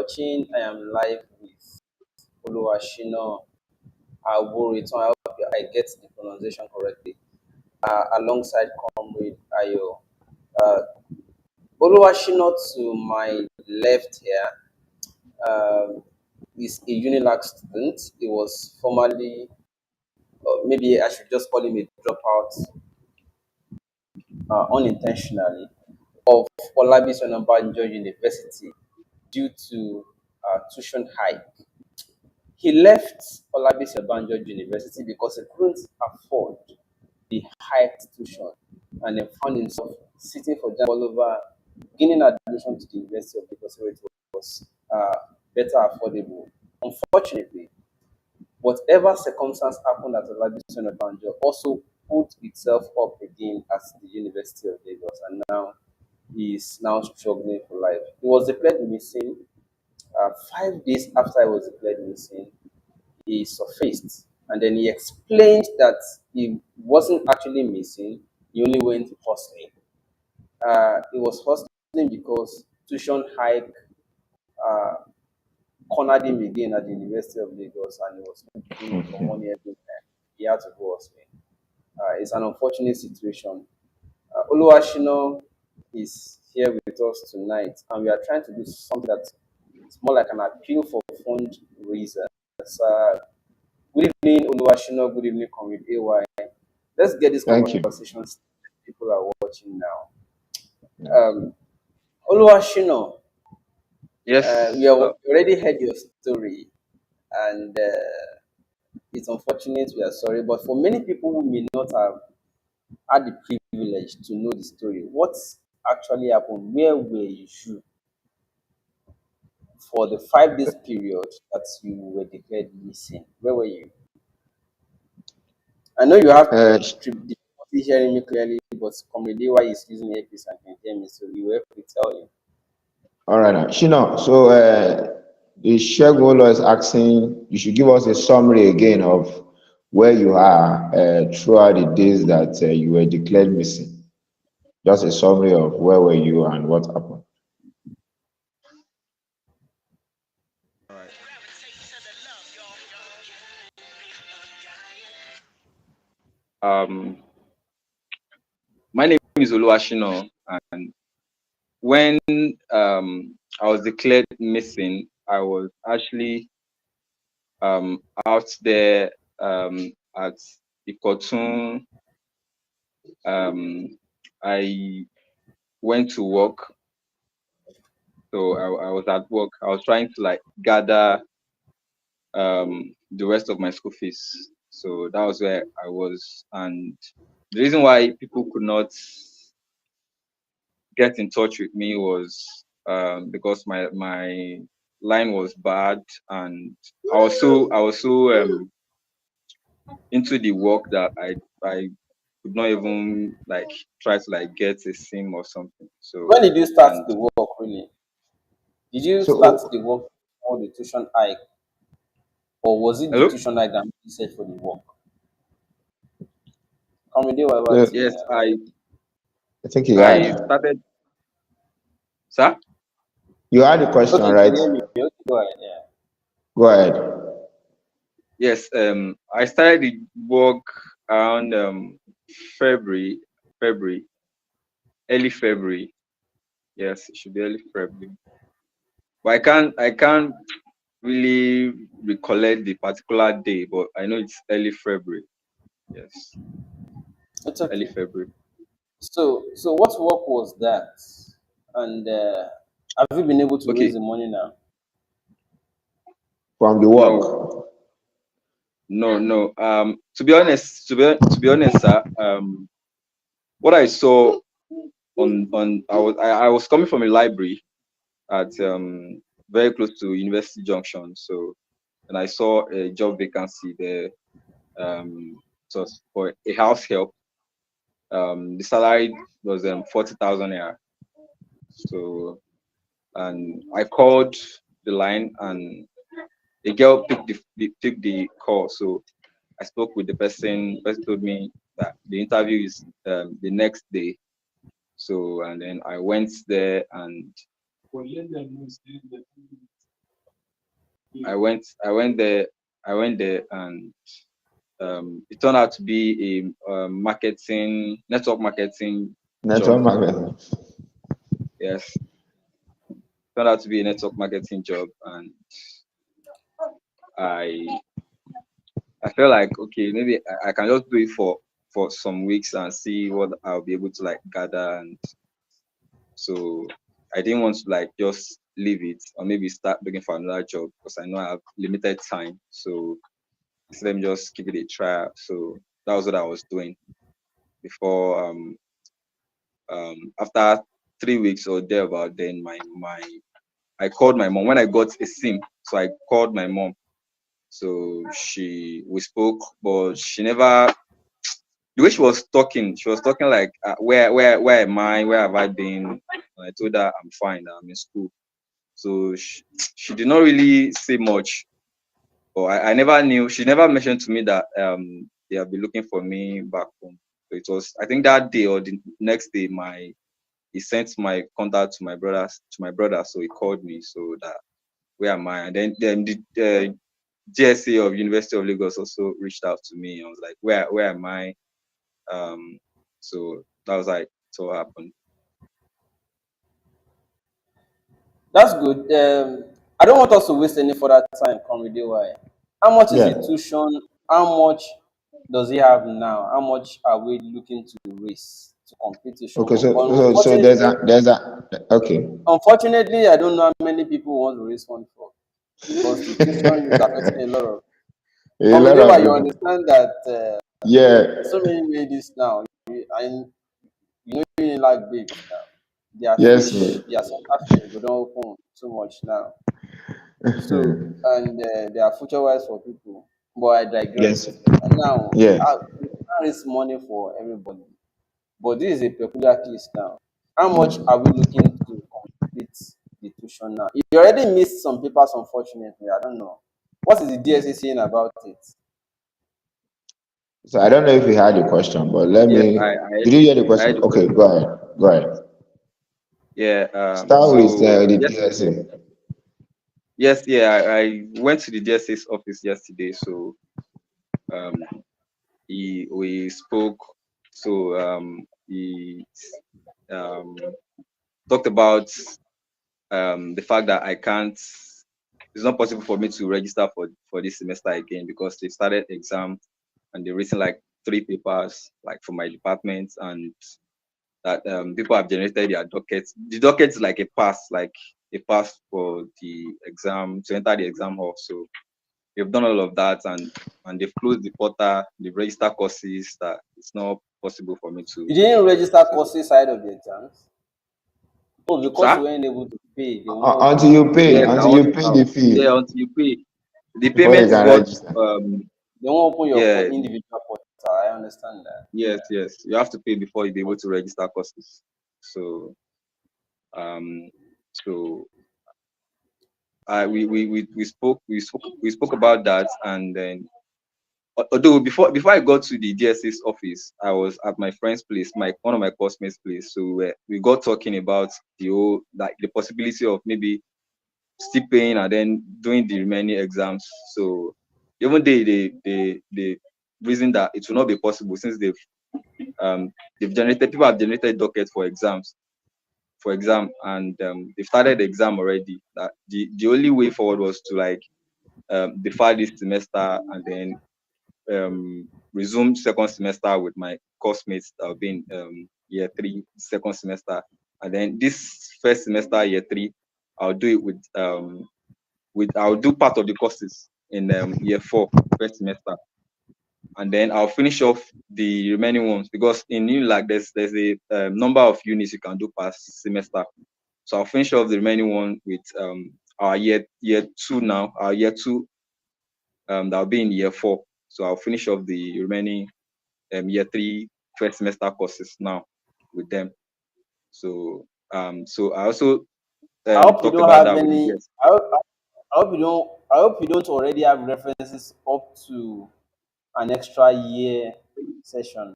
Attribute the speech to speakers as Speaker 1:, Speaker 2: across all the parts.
Speaker 1: watching I Am Live with Oluwashino Aworiton. I hope I get the pronunciation correctly. Alongside Comrade Ayo. Uh, Oluwashino to my left here is a UNILAG student. He was formerly, maybe I should just call him a dropout unintentionally of Olabisi Onabanjo University due to tuition hike. He left Olabisi Onabanjo University because he couldn't afford the hiked tuition and then found himself sitting for jam all over, gaining admission to the University of Lagos where it was better affordable. Unfortunately, whatever circumstance happened at Olabisi Onabanjo also put itself up again at the University of Lagos, and now he is now struggling for life. He was declared missing. 5 days after he was declared missing, he surfaced, and then he explained that he wasn't actually missing. He only went hustling. He was hustling because tuition hike uh, cornered him again at the University of Lagos, and he was looking for money every time. He had to go hustling. It's an unfortunate situation. Oluwashino is here with us tonight, and we are trying to do something that is more like an appeal for fundraisers. Good evening, Oluwashino. Good evening, Comrade AY. Let's get this
Speaker 2: Thank you.
Speaker 1: conversation started. People are watching now. Oluwashino,
Speaker 3: Yes.
Speaker 1: we have already heard your story, and it's unfortunate. We are sorry, but for many people who may not have had the privilege to know the story, what actually happened? Where were you for the 5 days period that you were declared missing? Where were you? I know you have difficulty hearing me clearly, but Comrade DY is using earpiece and can hear me, so you were able to tell you.
Speaker 2: All right, now. Shino, so the Shegolo is asking you should give us a summary again of where you are throughout the days that you were declared missing. Just a summary of where were you and what happened.
Speaker 3: All right. My name is Oluwashino, and when I was declared missing, I was actually out there at the Kotun. I went to work, so I was at work. I was trying to like gather the rest of my school fees. So that was where I was, and the reason why people could not get in touch with me was because my line was bad, and I was so into the work that I could not even like try to like get a SIM or something. So
Speaker 1: When did you start
Speaker 3: and
Speaker 1: the work, really? Did you start
Speaker 2: So,
Speaker 1: the work before the tuition hike, or was it the
Speaker 3: hello.
Speaker 1: tuition hike that made you search for the work? Comrade DY,
Speaker 2: uh,
Speaker 3: Yes,
Speaker 2: I think you
Speaker 3: I
Speaker 2: had
Speaker 3: started, sir.
Speaker 2: you had a question,
Speaker 1: okay, you
Speaker 2: right?
Speaker 1: can hear me. Okay, go ahead. Yeah.
Speaker 2: Go ahead.
Speaker 3: Yes, I started the work around February, February, early February. Yes, it should be early February. But I can't really recollect the particular day, but I know it's early February. Yes,
Speaker 1: It's
Speaker 3: early
Speaker 1: okay.
Speaker 3: February.
Speaker 1: So what work was that? And have you been able to raise
Speaker 3: Okay,
Speaker 1: the money now?
Speaker 2: From the
Speaker 3: no,
Speaker 2: work.
Speaker 3: no. To be honest, sir. What I saw on I was coming from a library at very close to University Junction. So, and I saw a job vacancy there. It was for a house help. The salary was 40,000 naira. So, and I called the line, and a girl picked the call. So I spoke with the person. The person told me that the interview is the next day. So, and then I went there, and I went there, and it turned out to be a network marketing job.
Speaker 2: Network marketing.
Speaker 3: Yes, turned out to be a network marketing job, and I I felt like, okay, maybe I can just do it for some weeks and see what I'll be able to like gather. And so I didn't want to like just leave it or maybe start looking for another job because I know I have limited time. So let me just give it a try. So that was what I was doing before after 3 weeks or thereabout. Then my I called my mom when I got a SIM. So I called my mom. So we spoke, but she never, the way she was talking like, where am I? Where have I been? And I told her I'm fine, I'm in school. So she did not really say much. But I never knew. She never mentioned to me that they have been looking for me back home. So it was, I think that day or the next day, he sent my contact to my brother. So he called me. So that, where am I? And then the GSA of University of Lagos also reached out to me. I was like, where am I? So that was like, so happened.
Speaker 1: That's good. I don't want us to waste any further time. Come with why. How much is the
Speaker 2: Yeah.
Speaker 1: tuition? How much does he have now? How much are we looking to raise to complete tuition?
Speaker 2: Okay. So
Speaker 1: Unfortunately,
Speaker 2: there's a okay.
Speaker 1: unfortunately, I don't know how many people want to raise money for because the tuition is affecting a lot of.
Speaker 2: A
Speaker 1: Come with
Speaker 2: lot of
Speaker 1: you
Speaker 2: people.
Speaker 1: understand that
Speaker 2: Yeah.
Speaker 1: so many ladies now, and you know, UNILAG babes now, their
Speaker 2: Yes.
Speaker 1: fish, their center fish, we don't open too much now. So, and they are future wise for people. But I
Speaker 2: Yes.
Speaker 1: digress. And now,
Speaker 2: Yes.
Speaker 1: we can't raise money for everybody. But this is a peculiar case now. How much are we looking to complete the tuition now? You already missed some papers, unfortunately. I don't know. What is the DSA saying about it?
Speaker 2: So I don't know if you had a question, but let
Speaker 3: Yes,
Speaker 2: me.
Speaker 3: I
Speaker 2: Did you hear the
Speaker 3: I
Speaker 2: question?
Speaker 3: had a
Speaker 2: Okay,
Speaker 3: question.
Speaker 2: go ahead. Go ahead.
Speaker 3: Yeah.
Speaker 2: Start with
Speaker 3: So
Speaker 2: the
Speaker 3: yes,
Speaker 2: DSA.
Speaker 3: yes, yeah. I went to the DSA's office yesterday. So um, we spoke. So he um talked about the fact that I can't. It's not possible for me to register for this semester again because they started exam and they written like 3 papers like for my department, and that people have generated their dockets. The docket is like a pass for the exam to enter the exam hall. So they've done all of that, and they've closed the portal, they've registered courses that it's not possible for me to.
Speaker 1: You didn't register courses side of the exams? Oh, because
Speaker 3: Sir?
Speaker 1: you weren't able to pay, they will not open
Speaker 2: Until
Speaker 1: your
Speaker 2: you pay,
Speaker 3: Yes,
Speaker 2: until you pay the
Speaker 3: yeah,
Speaker 2: fee
Speaker 3: until you pay. The
Speaker 2: before you
Speaker 3: payment is
Speaker 2: can
Speaker 3: what
Speaker 2: register.
Speaker 1: they won't open your
Speaker 3: yeah,
Speaker 1: individual portal. I understand that.
Speaker 3: yes, yes. You have to pay before you'll be able to register courses. So um so we spoke about that, and then although before I got to the DSA's office, I was at my friend's place, one of my classmates' place. So we got talking about the whole, like, the possibility of maybe still paying and then doing the remaining exams. So even they reason that it will not be possible since they've generated, people have generated dockets for exam, and they've started the exam already. That the only way forward was to like defer this semester and then resume second semester with my course-mates that have been year 3 second semester, and then this first semester year 3 I'll do it with I'll do part of the courses in year 4 first semester, and then I'll finish off the remaining ones because in UNILAG there's a number of units you can do per semester. So I'll finish off the remaining one with our year 2 now. Our year 2 that'll be in year 4. So I'll finish off the remaining year 3 first semester courses now with them. So so I also
Speaker 1: I hope you
Speaker 3: talked
Speaker 1: don't
Speaker 3: about
Speaker 1: have
Speaker 3: that with the
Speaker 1: any.
Speaker 3: DS.
Speaker 1: I hope you don't. I hope you don't already have references up to an extra year session.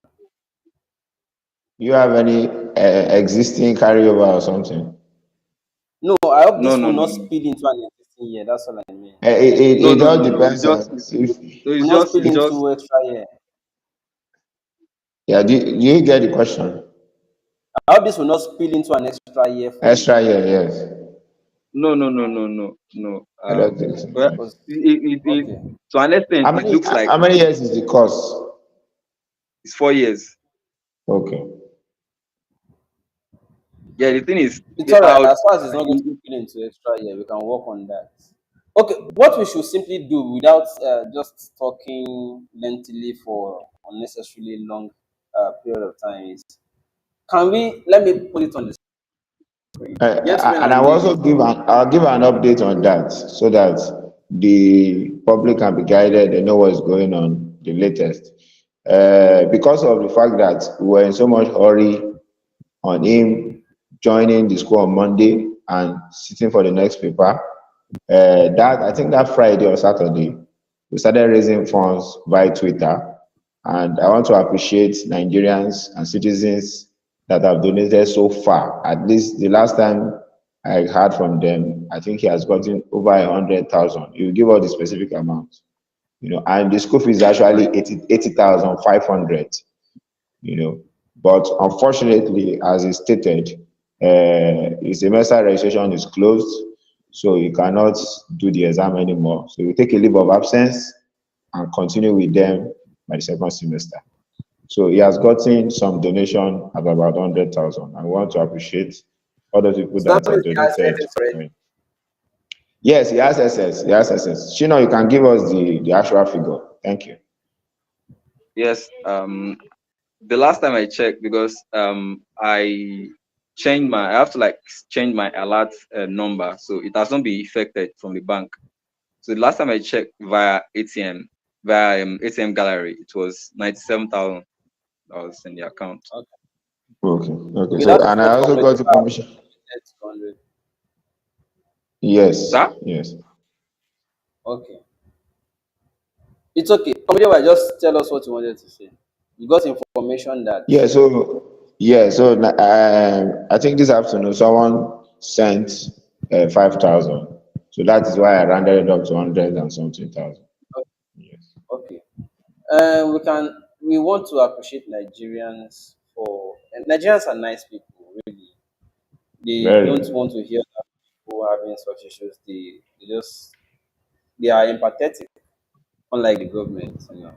Speaker 2: You have any existing carryover or something?
Speaker 1: No, I hope
Speaker 3: No,
Speaker 1: this
Speaker 3: no,
Speaker 1: will
Speaker 3: no,
Speaker 1: not
Speaker 3: no.
Speaker 1: spill into an existing year. That's all I mean.
Speaker 3: No,
Speaker 2: It
Speaker 3: no,
Speaker 2: all
Speaker 3: no, no.
Speaker 2: depends on if,
Speaker 3: No,
Speaker 1: Will not spill
Speaker 3: it's just
Speaker 1: into extra year.
Speaker 2: yeah, do you get the question?
Speaker 1: I hope this will not spill into an extra year for you.
Speaker 2: Extra year, yes.
Speaker 3: no, no, no, no, no, no.
Speaker 2: I don't think so.
Speaker 3: Well,
Speaker 2: Yes.
Speaker 1: Because okay,
Speaker 3: to an extent, it looks like
Speaker 2: How many years is the course?
Speaker 3: it's 4 years.
Speaker 2: Okay.
Speaker 3: Yeah, the thing is,
Speaker 1: it's all right.
Speaker 3: I would,
Speaker 1: As far as it's not going to spill into extra year, we can work on that. Okay, what we should simply do without just talking lengthily for unnecessarily long period of time is, can we, let me put it on the screen. Gentlemen
Speaker 2: And
Speaker 1: and ladies,
Speaker 2: I'll give an update on that so that the public can be guided, they know what's going on, the latest. Because of the fact that we were in so much hurry on him joining the school on Monday and sitting for the next paper, that I think that Friday or Saturday, we started raising funds via Twitter. And I want to appreciate Nigerians and citizens that have donated so far. At least the last time I heard from them, I think he has gotten over 100,000. He will give us the specific amount, and the school fee is actually 80,500, you know. But unfortunately, as he stated, his semester registration is closed, so he cannot do the exam anymore. So we take a leave of absence and continue with them by the second semester. So he has gotten some donation of about 100,000. I want to appreciate all those people
Speaker 1: so that
Speaker 2: that have
Speaker 1: means he has
Speaker 2: donated.
Speaker 1: SS already.
Speaker 2: Yes, he has SS. He has SS. Shino, you can give us the actual figure. Thank you.
Speaker 3: yes. The last time I checked, because I have to like change my alert number, so it has not been affected from the bank. So the last time I checked via ATM, via ATM gallery, it was 97,000 dollars in the account.
Speaker 1: Okay.
Speaker 2: Okay. Okay.
Speaker 1: Okay,
Speaker 2: So,
Speaker 1: that
Speaker 2: and I
Speaker 1: was
Speaker 2: also
Speaker 1: from the
Speaker 2: got the
Speaker 1: paper
Speaker 2: permission.
Speaker 1: 200.
Speaker 2: Yes.
Speaker 3: Sir?
Speaker 2: Yes.
Speaker 1: Okay. It's okay. Comedy, just tell us what you wanted to say. You got information that
Speaker 2: Yeah. I think this afternoon someone sent 5,000. So that is why I rounded it up to 100 and something thousand. Yes.
Speaker 1: okay. We want to appreciate Nigerians for, and Nigerians are nice people, really. They
Speaker 2: Very.
Speaker 1: don't want to hear that people having such issues. They are empathetic, unlike the government, The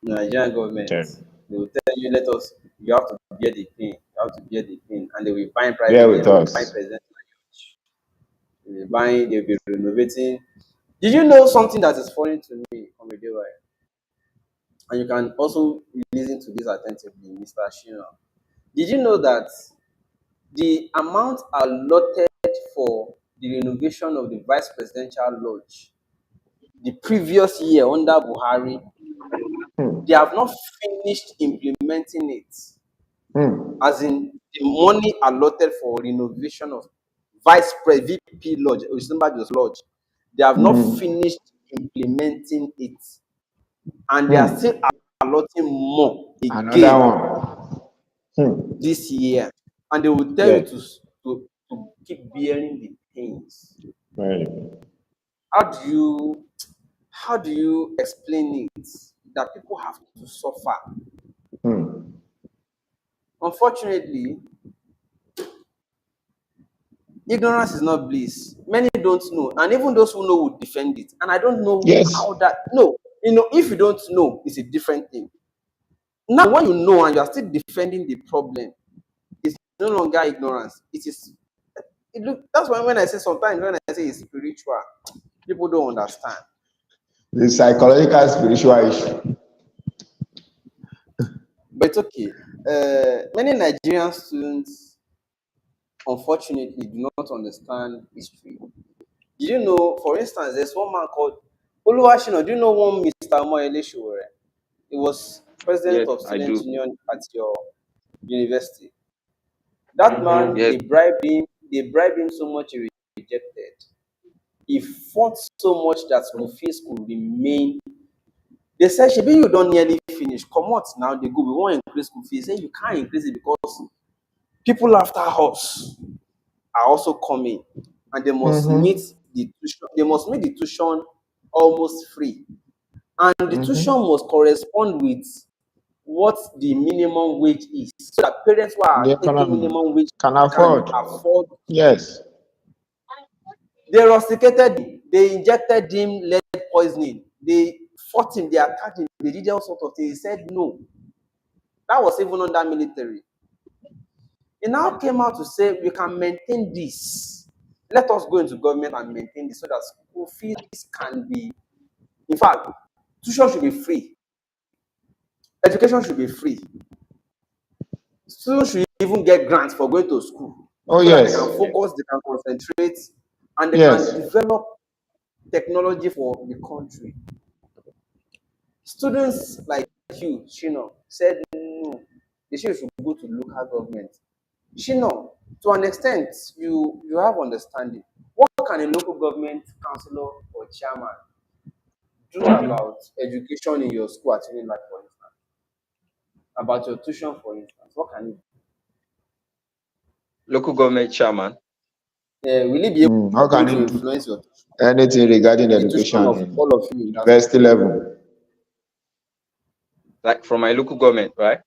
Speaker 1: Nigerian government,
Speaker 2: Very.
Speaker 1: they will tell you, let us, you have to bear the pain, you have to bear the pain, and they will be buying
Speaker 2: Bear
Speaker 1: private jet,
Speaker 2: with
Speaker 1: they will be buying
Speaker 2: us.
Speaker 1: president, they will be buying, they will be renovating. Did you know something that is foreign to me, Omedewa? And you can also listen to this attentively, Mr. Shino. Did you know that the amount allotted for the renovation of the vice presidential lodge the previous year under Buhari,
Speaker 2: Hmm.
Speaker 1: they have not finished implementing it?
Speaker 2: Hmm.
Speaker 1: As in the money allotted for renovation of vice president VP lodge, Osinbajo's lodge, they have not
Speaker 2: Hmm.
Speaker 1: finished implementing it, and they are
Speaker 2: Hmm.
Speaker 1: still allotting more
Speaker 2: Another
Speaker 1: again
Speaker 2: one. Hmm.
Speaker 1: this year, and they will tell you
Speaker 2: Yes.
Speaker 1: to keep bearing the pains.
Speaker 2: Very.
Speaker 1: How do you how do you explain it that people have to suffer?
Speaker 2: Hmm.
Speaker 1: Unfortunately, ignorance is not bliss. Many don't know, and even those who know will defend it. And I don't know
Speaker 2: Yes.
Speaker 1: how that. No, if you don't know, it's a different thing. Now, when you know and you are still defending the problem, it's no longer ignorance. It is. That's why when I say sometimes when I say it's spiritual, people don't understand.
Speaker 2: The psychological spiritual issue.
Speaker 1: But it's okay. Many Nigerian students, unfortunately, do not understand history. Did you know, for instance, there's one man called Oluwashino? Do you know one Mr. Omoyele Sowore? He was president
Speaker 3: Yes,
Speaker 1: of
Speaker 3: I
Speaker 1: student
Speaker 3: do.
Speaker 1: union at your university. That man,
Speaker 3: Yes.
Speaker 1: they bribed him so much he rejected. He fought so much that school fees could remain. They said, Shebi, you don't nearly finish. Come out now, they go, we want to increase school fees. Say you can't increase it because people after us are also coming and they must meet
Speaker 2: Mm-hmm.
Speaker 1: the tuition almost free, and the tuition must correspond with what the minimum wage is, so that parents who
Speaker 2: The
Speaker 1: are taking
Speaker 2: economy
Speaker 1: minimum wage
Speaker 2: can
Speaker 1: can
Speaker 2: afford.
Speaker 1: afford.
Speaker 2: Yes.
Speaker 1: They rusticated him, they injected him lead poisoning, they fought him, they attacked him, they did all sorts of things. He said no. That was even under military. He now came out to say we can maintain this. Let us go into government and maintain this so that school fees can be, in fact, tuition should be free, education should be free. Students should even get grants for going to school
Speaker 2: Oh,
Speaker 1: so that they can
Speaker 2: yes.
Speaker 1: focus, they can concentrate, and they can
Speaker 2: Yes.
Speaker 1: develop technology for the country. Students like you, Shino, said no, the should go to local government. Shino, to an extent, you have understanding. What can a local government councillor or chairman do about education in your school at UNILAG, for instance? About your tuition, for instance? What can you
Speaker 3: Local government chairman.
Speaker 1: do? Will he be
Speaker 2: How
Speaker 1: able
Speaker 2: can
Speaker 1: to
Speaker 2: you do
Speaker 1: influence your
Speaker 2: anything regarding
Speaker 1: the tuition
Speaker 2: education
Speaker 1: of
Speaker 2: in
Speaker 1: all of you in that
Speaker 2: university level?
Speaker 3: Like from my local government, right?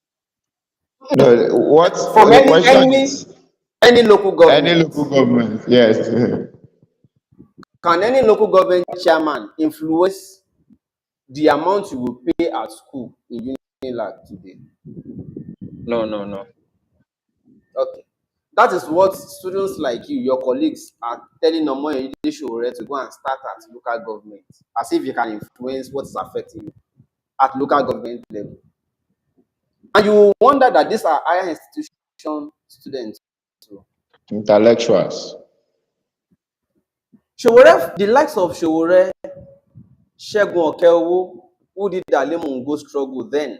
Speaker 2: No, what
Speaker 1: school? From
Speaker 2: the question is
Speaker 1: any local
Speaker 2: any
Speaker 1: government.
Speaker 2: local government, yes.
Speaker 1: Can any local government chairman influence the amount you will pay at school in UNILAG today?
Speaker 3: No, no, no.
Speaker 1: Okay. That is what students like you, your colleagues, are telling Omoyele Sowore to go and start at local government, as if you can influence what is affecting you at local government level. And you will wonder that these are higher institution students. So,
Speaker 2: Intellectuals.
Speaker 1: Sowore, the likes of Sowore, Segun Okeowo, who did the Alemungo struggle then,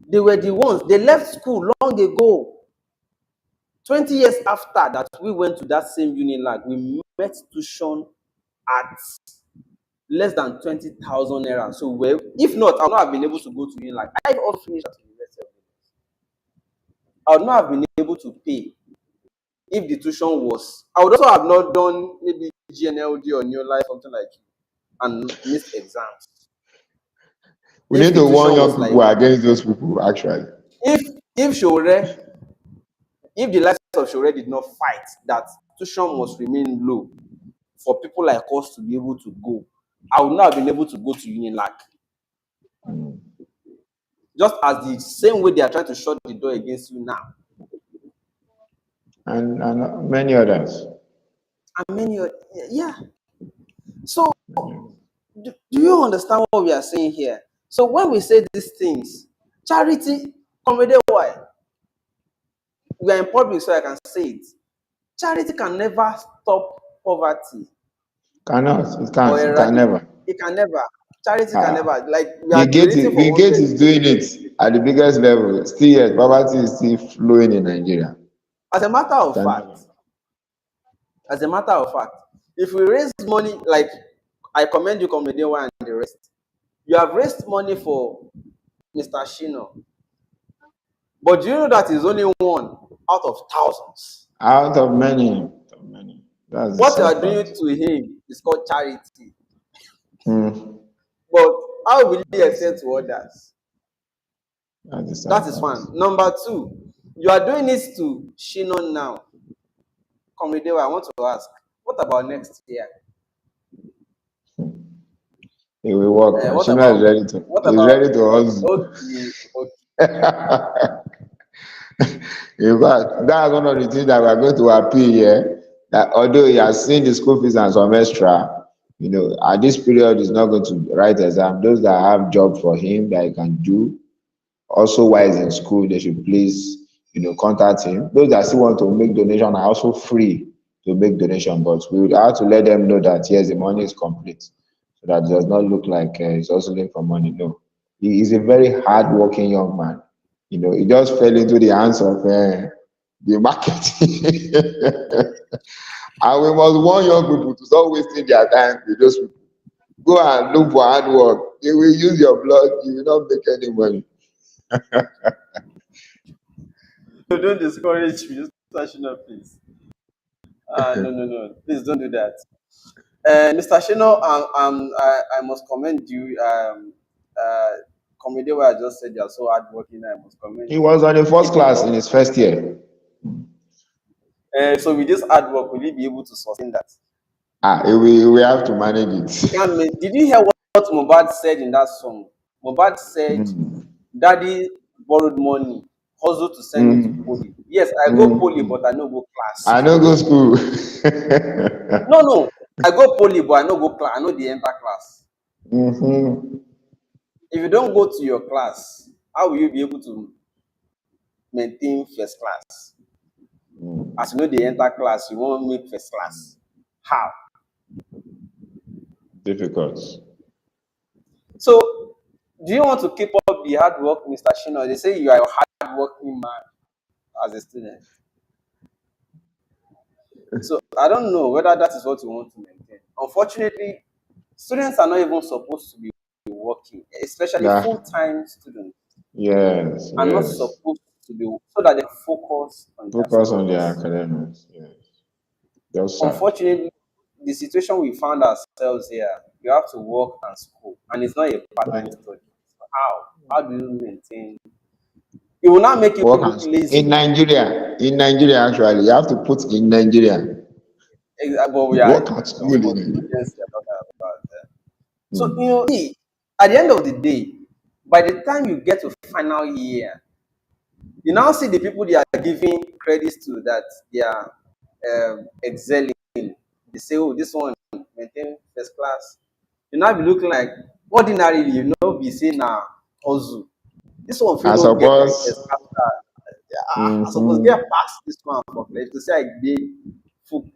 Speaker 1: they were the ones, they left school long ago. 20 years after that, we went to that same UNILAG, we met tuition at less than 20,000 naira. So, if not, I would not have been able to go to UNILAG. I also finished at University of Lagos. I would not have been able to pay if the tuition was. I would also have not done maybe GNLD or New Life, something like it, and missed exams.
Speaker 2: We
Speaker 1: If
Speaker 2: need
Speaker 1: the
Speaker 2: to warn
Speaker 1: tuition
Speaker 2: young
Speaker 1: was like,
Speaker 2: people against those people, actually.
Speaker 1: if Sowore, if the likes of Sowore did not fight that tuition must remain low for people like us to be able to go, I would not have been able to go to UNILAG. Just as the same way they are trying to shut the door against you now.
Speaker 2: And many others.
Speaker 1: And many, yeah. So, do you understand what we are saying here? So, when we say these things, charity, comedy, why? We are in public, so I can say it. Charity can never stop poverty
Speaker 2: Cannot, it
Speaker 1: or
Speaker 2: can't, it can
Speaker 1: eradicate.
Speaker 2: never.
Speaker 1: It can never. Charity can
Speaker 2: Ah,
Speaker 1: never. Like, we are
Speaker 2: Bill Gates,
Speaker 1: donating for
Speaker 2: Bill
Speaker 1: one
Speaker 2: Gates is
Speaker 1: person.
Speaker 2: doing it at the biggest level. Still yet, poverty is still flowing in Nigeria.
Speaker 1: As a matter
Speaker 2: It
Speaker 1: of
Speaker 2: can
Speaker 1: fact,
Speaker 2: never.
Speaker 1: as a matter of fact, if we raise money, like I commend you, Comedian One and the rest, you have raised money for Mr. Shino, but do you know that is only one out of thousands?
Speaker 2: Out of many, out of many. That's the
Speaker 1: What you
Speaker 2: sad
Speaker 1: are doing
Speaker 2: part.
Speaker 1: to him is called charity,
Speaker 2: Hmm.
Speaker 1: but how will he
Speaker 2: That's,
Speaker 1: extend to others?
Speaker 2: that's the
Speaker 1: That
Speaker 2: sad
Speaker 1: is
Speaker 2: part.
Speaker 1: one. Number two, you are doing this to Shino now. Comedian, I want to ask, what about next year?
Speaker 2: It will work.
Speaker 1: What
Speaker 2: Shima is
Speaker 1: about
Speaker 2: ready to.
Speaker 1: what
Speaker 2: He's
Speaker 1: about
Speaker 2: ready to hustle.
Speaker 1: okay, okay.
Speaker 2: In fact, that's one of the things that we are going to appeal here. That although he has seen the school fees and some extra, at this period he's not going to write exam. Those that have job for him that he can do, also while he's in school, they should please, contact him. Those that still want to make donation are also free to make donation, but we would have to let them know that yes, the money is complete, so that it does not look like he's hustling for money. No, he is a very hardworking young man. He just fell into the hands of the market. And we must warn young people to stop wasting their time with those people. Go and look for hard work. They will use your blood. You will not make any money.
Speaker 1: Don't discourage me, Mr. Shino, please. No, no, no. Please don't do that. Mr. Shino, I must commend you. Comedy where I just said you're so hardworking. I must commend
Speaker 2: He
Speaker 1: you.
Speaker 2: was on the first
Speaker 1: Keep it
Speaker 2: class
Speaker 1: up.
Speaker 2: in his first year.
Speaker 1: So with this hard work, will you be able to sustain that?
Speaker 2: We have to manage it.
Speaker 1: Did you hear what Mobad said in that song? Mobad said,
Speaker 2: Mm,
Speaker 1: "Daddy borrowed money, hustle to send me to
Speaker 2: mm,
Speaker 1: poly. Yes, I go poly,
Speaker 2: mm.
Speaker 1: but I no go
Speaker 2: I
Speaker 1: class.
Speaker 2: no go school.
Speaker 1: No, no, I go poly, but I no go class. I know the enter class.
Speaker 2: Mhm.
Speaker 1: If you don't go to your class, how will you be able to maintain first class? As you know, the enter class, you won't make first class. How?
Speaker 2: Difficult.
Speaker 1: So, do you want to keep up the hard work, Mr. Shino? They say you are a hard-working man as a student. So, I don't know whether that is what you want to maintain. Unfortunately, students are not even supposed to be working, especially
Speaker 2: Yeah.
Speaker 1: full-time students
Speaker 2: Yes.
Speaker 1: are not
Speaker 2: Yes.
Speaker 1: supposed to be so that they focus on their
Speaker 2: Focus on their
Speaker 1: studies.
Speaker 2: academics. Yes. Just sad.
Speaker 1: Unfortunately, the situation we found ourselves here, you have to work and school, and it's not a part-time study. So how? How do you maintain? It will not make you
Speaker 2: Work
Speaker 1: look
Speaker 2: and school.
Speaker 1: lazy.
Speaker 2: In Nigeria, actually, you have to put in Nigeria.
Speaker 1: But we are,
Speaker 2: Work and
Speaker 1: of
Speaker 2: school
Speaker 1: course,
Speaker 2: in.
Speaker 1: students are talking about that. So
Speaker 2: Mm.
Speaker 1: see, at the end of the day, by the time you get to final year, you now see the people they are giving credits to that they are excelling. They say, oh, this one maintain first class. You now be looking like ordinarily, you know, be saying now hustle. This one feel
Speaker 2: I
Speaker 1: no get a
Speaker 2: suppose.
Speaker 1: first class. I suppose
Speaker 2: Mm-hmm.
Speaker 1: get past this one for play. To say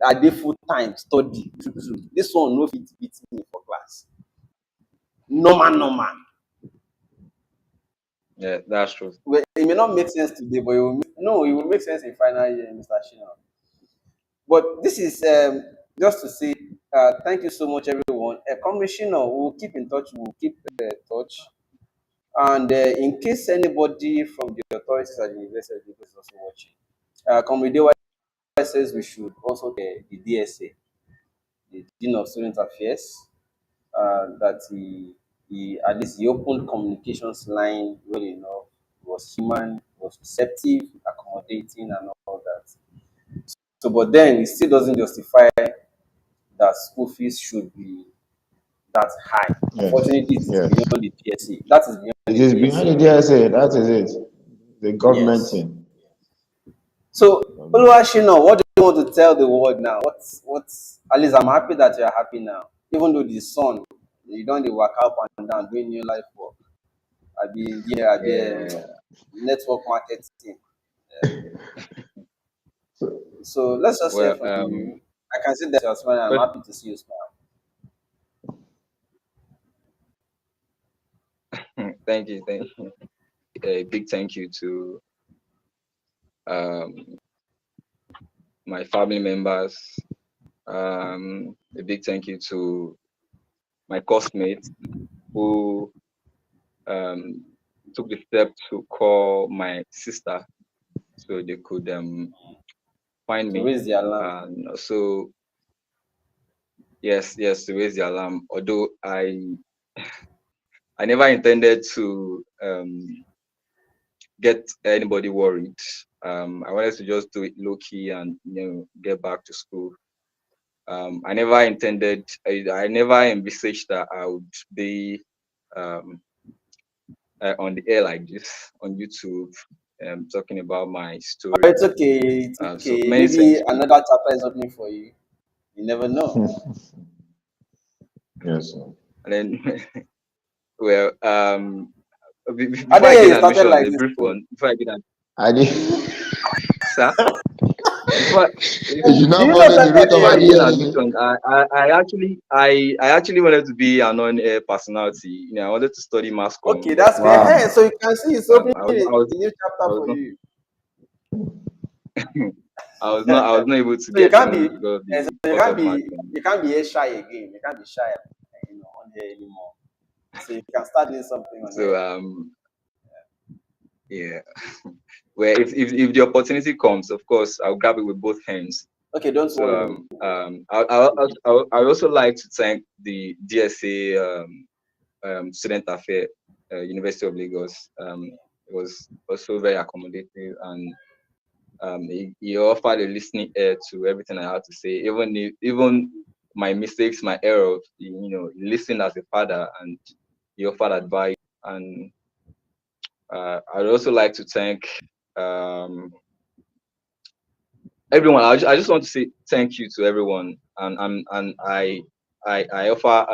Speaker 1: I did full time study. True, true. This one no fit beat me for class. Normal, normal.
Speaker 3: Yeah, that's true.
Speaker 1: Well, it may not make sense today, but it will make sense in final year, Mr. Shina. But this is just to say thank you so much, everyone. Commissioner, we'll keep in touch. We'll keep touch. And in case anybody from the authorities at the university is also watching, Comrade says we should also the DSA, the Dean of Student Affairs, that he at least he opened communications line well enough. He was human, he was receptive, accommodating, and all that. So, but then it still doesn't justify that school fees should be that high.
Speaker 2: Yes.
Speaker 1: Unfortunately, it is
Speaker 2: Yes.
Speaker 1: beyond the PSC. That is beyond
Speaker 2: It
Speaker 1: the
Speaker 2: is behind the
Speaker 1: PSC.
Speaker 2: DSA. That is it. The government
Speaker 1: Yes.
Speaker 2: thing.
Speaker 1: So,
Speaker 2: Government.
Speaker 1: Oluwashina, what do you want to tell the world now? What's at least I'm happy that you're happy now. Even though the sun, you don't dey waka up and down doing new life work. I be
Speaker 3: Yeah.
Speaker 1: network marketing.
Speaker 2: So,
Speaker 1: So let's just hear
Speaker 3: Well,
Speaker 1: from you. I can see that you're smiling. I'm
Speaker 3: but
Speaker 1: happy to see you smile.
Speaker 3: thank you. A big thank you to um, my family members. A big thank you to my classmates who um, took the step to call my sister so they could find
Speaker 1: To
Speaker 3: me.
Speaker 1: raise the alarm.
Speaker 3: And so, yes, to raise the alarm. Although I never intended to get anybody worried. I wanted to just do it low key and get back to school. I never intended. I never envisaged that I would be um, on the air like this on YouTube, talking about my
Speaker 1: But
Speaker 3: story.
Speaker 1: it's okay. It's
Speaker 3: So
Speaker 1: okay.
Speaker 3: many
Speaker 1: Maybe
Speaker 3: thanks to
Speaker 1: another chapter is opening for you. You never know.
Speaker 2: yes. Sir.
Speaker 3: and then well
Speaker 1: I
Speaker 3: before I
Speaker 1: think
Speaker 3: give
Speaker 1: you
Speaker 3: that
Speaker 1: started
Speaker 3: mission
Speaker 1: like
Speaker 3: a
Speaker 1: this
Speaker 3: brief
Speaker 1: too.
Speaker 3: one before I give that
Speaker 2: I did.
Speaker 3: sir before
Speaker 2: You should
Speaker 1: Do
Speaker 2: not
Speaker 1: you know
Speaker 2: follow the
Speaker 1: something I
Speaker 2: route of
Speaker 1: didn't
Speaker 3: before I
Speaker 1: hear
Speaker 3: begin
Speaker 1: you?
Speaker 2: admission.
Speaker 3: admission, I actually wanted to be an on-air personality. I wanted to study mass
Speaker 1: Okay,
Speaker 3: comm, but
Speaker 1: that's great. Hey,
Speaker 2: Wow.
Speaker 1: so you can see it's opening
Speaker 3: I was
Speaker 1: a
Speaker 3: I was
Speaker 1: new
Speaker 3: I
Speaker 1: chapter
Speaker 3: was
Speaker 1: for
Speaker 3: not
Speaker 1: you.
Speaker 3: I was not able to
Speaker 1: So you
Speaker 3: get
Speaker 1: can't
Speaker 3: in
Speaker 1: be
Speaker 3: because of
Speaker 1: eh, so
Speaker 3: the cost of mass comm.
Speaker 1: you can't be shy again. You can't be shy, on here anymore. So you can start doing something on
Speaker 3: So
Speaker 1: here.
Speaker 3: yeah. Where if the opportunity comes, of course I'll grab it with both hands.
Speaker 1: Okay, don't
Speaker 3: So
Speaker 1: worry.
Speaker 3: I also like to thank the DSA Student Affair, University of Lagos. It was also very accommodative, and he offered a listening ear to everything I had to say, even my mistakes, my errors. He listened as a father, and he offered advice. And I'd also like to thank um, everyone. I just want to say thank you to everyone, and I offer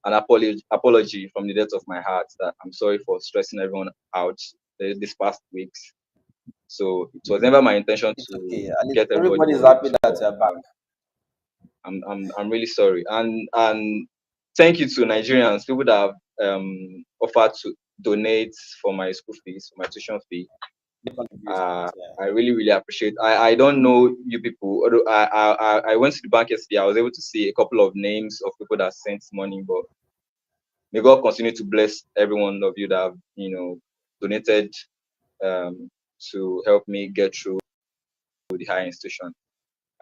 Speaker 3: an apology from the depth of my heart that I'm sorry for stressing everyone out this past weeks. So it was never my intention
Speaker 1: It's
Speaker 3: to
Speaker 1: okay. At least
Speaker 3: get everybody
Speaker 1: everybody's
Speaker 3: worried,
Speaker 1: happy that
Speaker 3: but
Speaker 1: you're back.
Speaker 3: I'm really sorry. And thank you to Nigerians, people that have offered to donate for my school fees, for my tuition fee.
Speaker 1: Big contributions, yeah.
Speaker 3: I really, really appreciate. I don't know you people. Although I went to the bank yesterday. I was able to see a couple of names of people that sent money, but may God continue to bless every one of you that have, donated um, to help me get through the higher institution.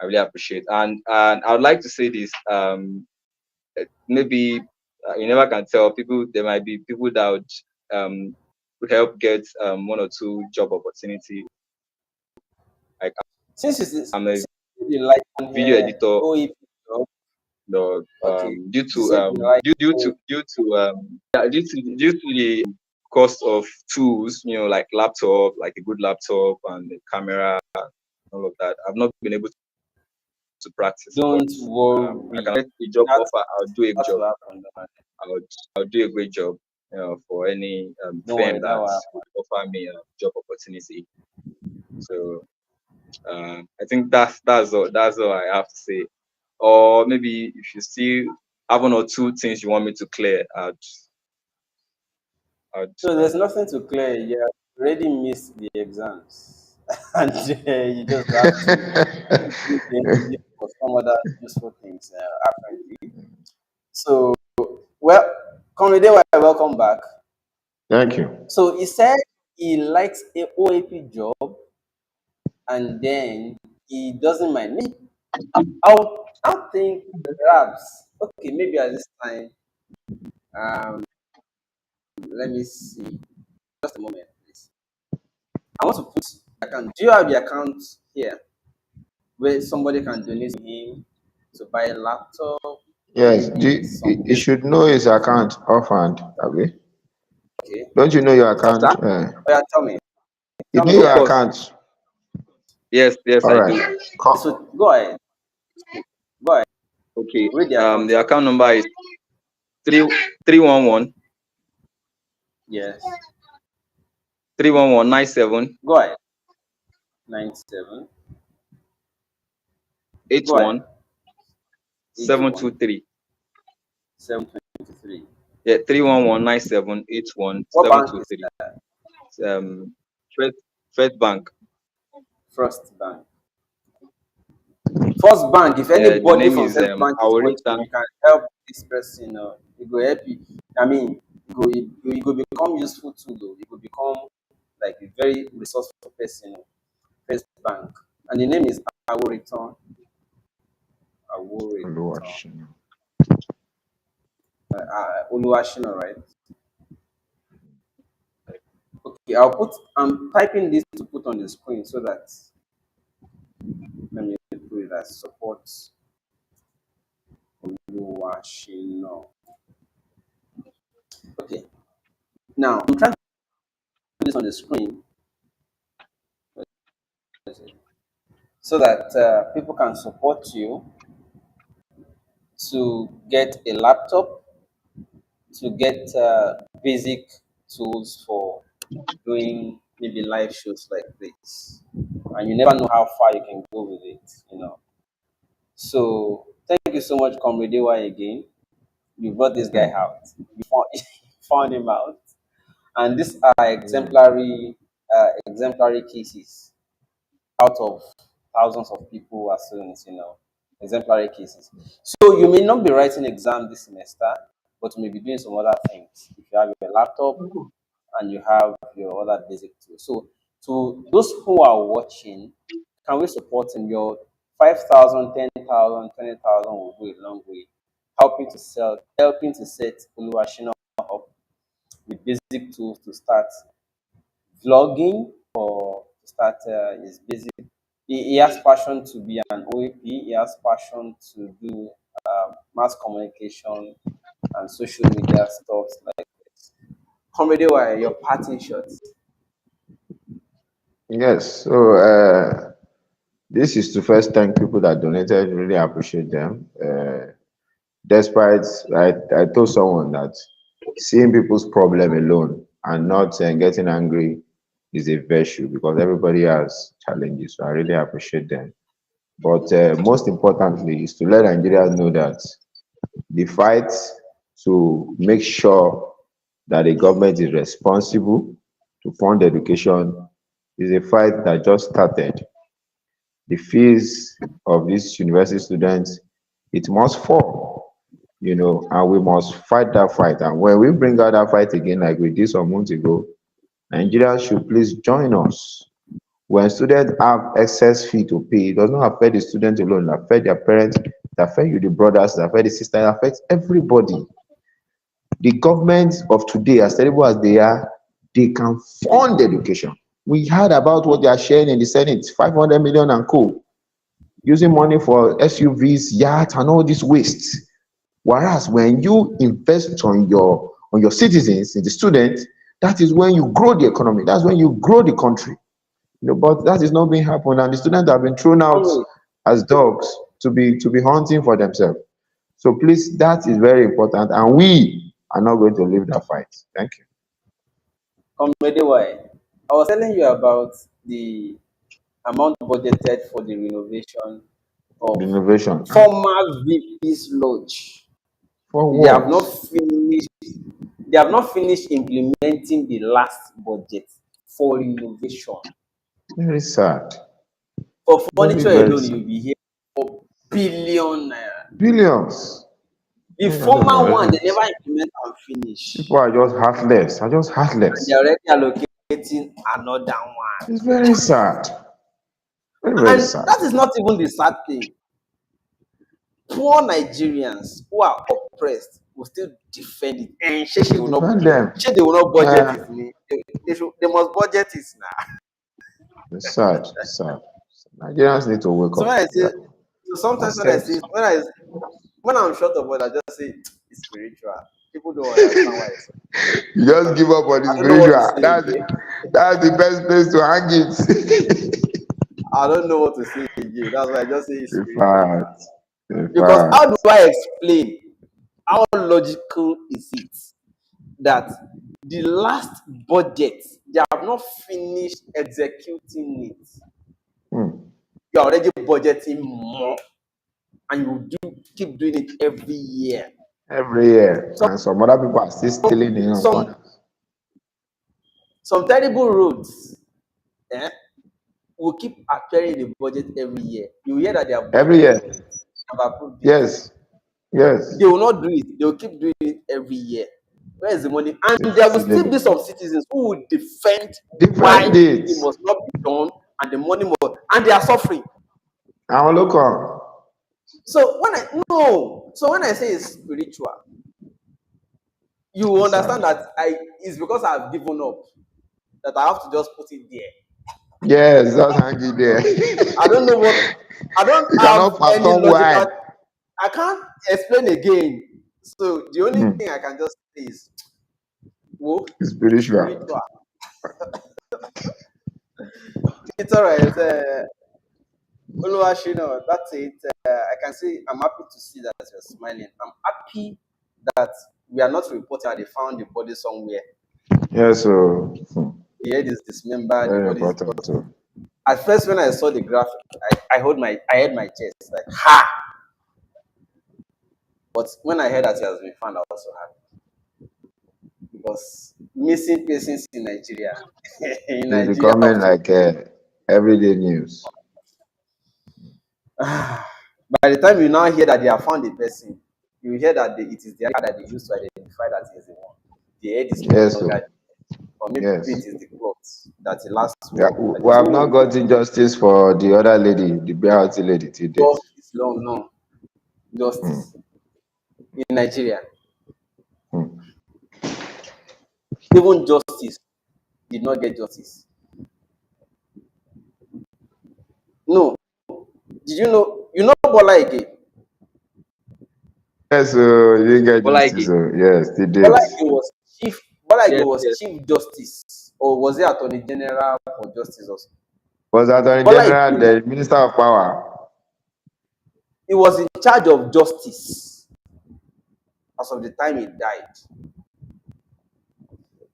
Speaker 3: I really appreciate. And I would like to say this. Maybe you never can tell. People, there might be people that would help get one or two job opportunity. Like
Speaker 1: Since you s-
Speaker 3: I'm a
Speaker 1: since you like on
Speaker 3: video
Speaker 1: here,
Speaker 3: editor.
Speaker 1: OEP job,
Speaker 3: The
Speaker 1: okay.
Speaker 3: due
Speaker 1: You
Speaker 3: to
Speaker 1: said you like
Speaker 3: due to the cost of tools, like laptop, like a good laptop and the camera, all of that, I've not been able to practice. But
Speaker 1: don't
Speaker 3: I can
Speaker 1: worry.
Speaker 3: get a job
Speaker 1: That's
Speaker 3: offer. I'll do a good
Speaker 1: that's
Speaker 3: job.
Speaker 1: what happened.
Speaker 3: I'll do a great job, for any
Speaker 1: Don't
Speaker 3: firm
Speaker 1: worry, that
Speaker 3: that
Speaker 1: will happen.
Speaker 3: would offer me a job opportunity. So I think that's all I have to say. Or maybe if you still have one or two things you want me to clear,
Speaker 1: So there's nothing to clear. You already missed the exams, and you just have to use the energy for some other useful things. Apparently. So, well, Conrad, welcome back.
Speaker 2: Thank you.
Speaker 1: So he said he likes a OAP job, and then he doesn't mind. Me, I'll think perhaps okay, maybe at this time. Um, let me see. Just a moment, please. I want to put account. Do you have the account here where somebody can donate to him to buy a laptop or
Speaker 2: Yes,
Speaker 1: maybe some
Speaker 2: you
Speaker 1: basic?
Speaker 2: should know his account offhand, okay?
Speaker 1: Okay.
Speaker 2: Don't you know your
Speaker 1: What's
Speaker 2: account?
Speaker 1: that? Oh, yeah, tell me.
Speaker 2: You
Speaker 1: Tell
Speaker 2: know
Speaker 1: me the
Speaker 3: of
Speaker 2: your
Speaker 3: course,
Speaker 1: account.
Speaker 2: account.
Speaker 3: yes,
Speaker 2: All
Speaker 3: I do.
Speaker 2: right. Co-
Speaker 1: So go ahead. Go ahead.
Speaker 3: Okay.
Speaker 1: Read the account
Speaker 3: The
Speaker 1: for me.
Speaker 3: account number is 311
Speaker 1: Yes.
Speaker 3: 31197
Speaker 1: Go ahead. 97. Go ahead.
Speaker 3: 81
Speaker 1: 81.
Speaker 3: 723.
Speaker 1: 723.
Speaker 3: Yeah, 3119781
Speaker 1: What bank is
Speaker 3: 723.
Speaker 1: that?
Speaker 3: Um, First, First Bank.
Speaker 1: First Bank. First Bank, if
Speaker 3: The
Speaker 1: anybody
Speaker 3: name
Speaker 1: from
Speaker 3: is
Speaker 1: First Bank is watching,
Speaker 3: Aorita.
Speaker 1: you can help this person. It will help you. I mean, it will become useful too, though. It will become like a very resourceful person. First Bank. And the name is Aworiton. Aworiton. Oluwashino, right? Okay, I'm typing this to put on the screen so that, let me put it as support Oluwashino. Okay, now I'm trying to put this on the screen so that people can support you to get a laptop, to get basic tools for doing maybe live shows like this. And you never know how far you can go with it. So thank you so much, Comrade Y again. You brought this guy out. You found, you found him out. And these are exemplary cases out of thousands of people as students. Exemplary cases. So you may not be writing exam this semester, but you may be doing some other things. If you have your laptop and you have your other basic tools. So to those who are watching, can we support in your 5,000, 10,000, 20,000 will go a long way, helping to set Oluwashina up with basic tools to start vlogging or to start his basic. He has passion to be an OAP. He has passion to do mass communication and social media stuff like this. Comedy, why your parting shots?
Speaker 2: Yes. So this is to first thank people that donated. Really appreciate them. Despite I told someone that seeing people's problem alone and not getting angry is a virtue because everybody has challenges. So I really appreciate them. But most importantly is to let Nigerians know that the fight to make sure that the government is responsible to fund education is a fight that just started. The fees of these university students, it must fall, and we must fight that fight. And when we bring out that fight again, like we did some months ago, Nigerians should please join us. When students have excess fee to pay, it does not affect the student alone, it affects their parents, it affects you, the brothers, it affects the sisters, it affects everybody. The government of today, as terrible as they are, they can fund education. We heard about what they are sharing in the Senate, 500 million and co, using money for SUVs, yachts, and all this waste. Whereas when you invest on your citizens, in the students, that is when you grow the economy. That's when you grow the country. But that is not being happened, and the students have been thrown out
Speaker 1: Comrade,
Speaker 2: as dogs to be hunting for themselves. So please, that is very important, and we are not going to leave that fight. Thank you.
Speaker 1: Comrade, why? I was telling you about the amount budgeted for the renovation of
Speaker 2: Renovation.
Speaker 1: former VP's lodge.
Speaker 2: For
Speaker 1: They have
Speaker 2: what?
Speaker 1: not finished. They have not finished implementing the last budget for renovation.
Speaker 2: Very sad.
Speaker 1: For
Speaker 2: Very,
Speaker 1: furniture
Speaker 2: very
Speaker 1: alone,
Speaker 2: sad.
Speaker 1: you'll be here for billion naira.
Speaker 2: Billions.
Speaker 1: The
Speaker 2: Billions of
Speaker 1: former one, they
Speaker 2: dollars.
Speaker 1: never implement and
Speaker 2: People
Speaker 1: finish.
Speaker 2: are just heartless. Are just
Speaker 1: And
Speaker 2: heartless.
Speaker 1: they're already allocating another one.
Speaker 2: It's very sad. Very, very
Speaker 1: And
Speaker 2: sad.
Speaker 1: that is not even the sad thing. Poor Nigerians who are oppressed will still defend it. And
Speaker 2: Defend them.
Speaker 1: they will not budget
Speaker 2: Yeah.
Speaker 1: it. They must budget it now.
Speaker 2: It's sad. Sad. Nigerians need to wake
Speaker 1: So
Speaker 2: up.
Speaker 1: when I say,
Speaker 2: Yeah.
Speaker 1: so sometimes when I
Speaker 2: Accept.
Speaker 1: say, when I'm short of words, I just say it's spiritual. People don't understand why it's so.
Speaker 2: You just give up on the
Speaker 1: I don't know what to
Speaker 2: spiritual.
Speaker 1: say again.
Speaker 2: That's the best place to hang it.
Speaker 1: I don't know what to say again. That's why I just say it's
Speaker 2: In
Speaker 1: spiritual.
Speaker 2: fact, in
Speaker 1: Because how do
Speaker 2: fact,
Speaker 1: I explain? How logical is it that the last budget they have not finished executing it?
Speaker 2: hmm,
Speaker 1: You're already budgeting more, and you keep doing it every year.
Speaker 2: every year,
Speaker 1: Some
Speaker 2: and some other people are still stealing in on
Speaker 1: some
Speaker 2: corners.
Speaker 1: some terrible roads, eh, will keep appearing in the budget every year. You hear that they have
Speaker 2: Every
Speaker 1: budgeted
Speaker 2: year,
Speaker 1: for it, have approved it.
Speaker 2: yes, yes,
Speaker 1: They will not do it. They will keep doing it every year. Where is the money? And
Speaker 2: it's
Speaker 1: there will still be
Speaker 2: stealing.
Speaker 1: some citizens who will defend why
Speaker 2: Defend it.
Speaker 1: it must not be done and the money must, and they are suffering.
Speaker 2: Our local,
Speaker 1: So when I say it's spiritual, you
Speaker 2: it's
Speaker 1: understand
Speaker 2: sad.
Speaker 1: that it's because I've given up that I have to just put it there.
Speaker 2: Yes, just hang it there.
Speaker 1: I don't know what I don't
Speaker 2: You
Speaker 1: have
Speaker 2: cannot
Speaker 1: any
Speaker 2: fathom
Speaker 1: logical.
Speaker 2: why.
Speaker 1: I can't explain again. So the only
Speaker 2: Hmm,
Speaker 1: thing I can just say is, whoa,
Speaker 2: it's
Speaker 1: it's
Speaker 2: spiritual.
Speaker 1: spiritual. It's all right. Oluwashino, that's it. I can say I'm happy to see that you're smiling. I'm happy that we are not reporting that they found the body somewhere.
Speaker 2: Yes, so
Speaker 1: The head is dismembered, the
Speaker 2: very
Speaker 1: body is
Speaker 2: important
Speaker 1: because
Speaker 2: too.
Speaker 1: at first when I saw the graphic, I had my chest like ha. But when I heard that it has been found, I was so happy because missing persons in Nigeria, in
Speaker 2: It's
Speaker 1: Nigeria
Speaker 2: becoming
Speaker 1: of
Speaker 2: like
Speaker 1: today.
Speaker 2: everyday news.
Speaker 1: By the time you now hear that they have found the person, you hear that it is the car that they used to identify that he is the one. The head is no
Speaker 2: Yes,
Speaker 1: longer
Speaker 2: so
Speaker 1: there. or maybe it
Speaker 2: Yes.
Speaker 1: is the cloth that he last
Speaker 2: Yeah,
Speaker 1: wore. I
Speaker 2: we
Speaker 1: don't
Speaker 2: have not
Speaker 1: know.
Speaker 2: gotten justice for the other lady, the BRT lady, till date.
Speaker 1: Justice, long, no
Speaker 2: Hmm.
Speaker 1: justice in Nigeria.
Speaker 2: Hmm.
Speaker 1: Even justice did not get justice. No, did you know? You know Bola again?
Speaker 2: Yes, you didn't get
Speaker 3: But like,
Speaker 2: justice. Yes, they
Speaker 1: Bola
Speaker 2: did.
Speaker 1: Ige was chief. Bola Ige
Speaker 3: yes,
Speaker 1: was
Speaker 3: yes.
Speaker 1: chief justice, or was he attorney general for justice also?
Speaker 2: Was Attorney
Speaker 1: Bola
Speaker 2: General
Speaker 1: Ige,
Speaker 2: the Minister of Power?
Speaker 1: he was in charge of justice as of the time he died.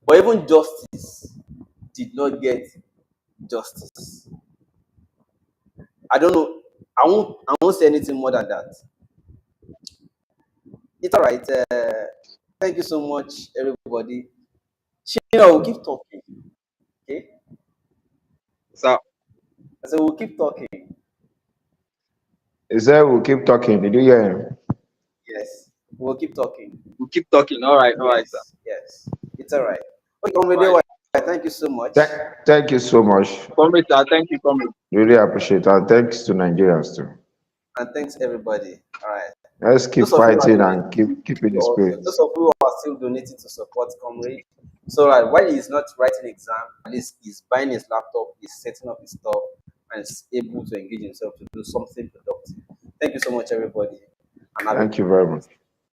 Speaker 1: But even justice did not get justice. I don't know. I won't say anything more than that. It's all right. Thank you so much, everybody. We'll keep talking. Okay.
Speaker 3: So
Speaker 1: I said we'll keep talking.
Speaker 2: He said we'll keep talking. Did you hear him?
Speaker 1: Yes. We'll keep talking.
Speaker 3: we'll keep talking. All right, sir.
Speaker 1: Yes. Yes. It's all right. Okay,
Speaker 3: All right.
Speaker 1: thank you so much.
Speaker 2: Thank, thank you so much.
Speaker 3: Comrade, sir, thank you, comrade.
Speaker 2: Really appreciate it. And thanks to Nigerians too.
Speaker 1: And thanks everybody. All right.
Speaker 2: Let's keep
Speaker 1: Those of you who are
Speaker 2: fighting
Speaker 1: donating,
Speaker 2: and keep keeping the
Speaker 1: okay.
Speaker 2: spirit.
Speaker 1: Those of you who are still donating to support Comrade. So while he's not writing exam, at least he's buying his laptop, he's setting up his stuff, and is able to engage himself to do something productive. Thank you so much, everybody, and have a
Speaker 2: Thank you
Speaker 1: good
Speaker 2: very
Speaker 1: night.
Speaker 2: much.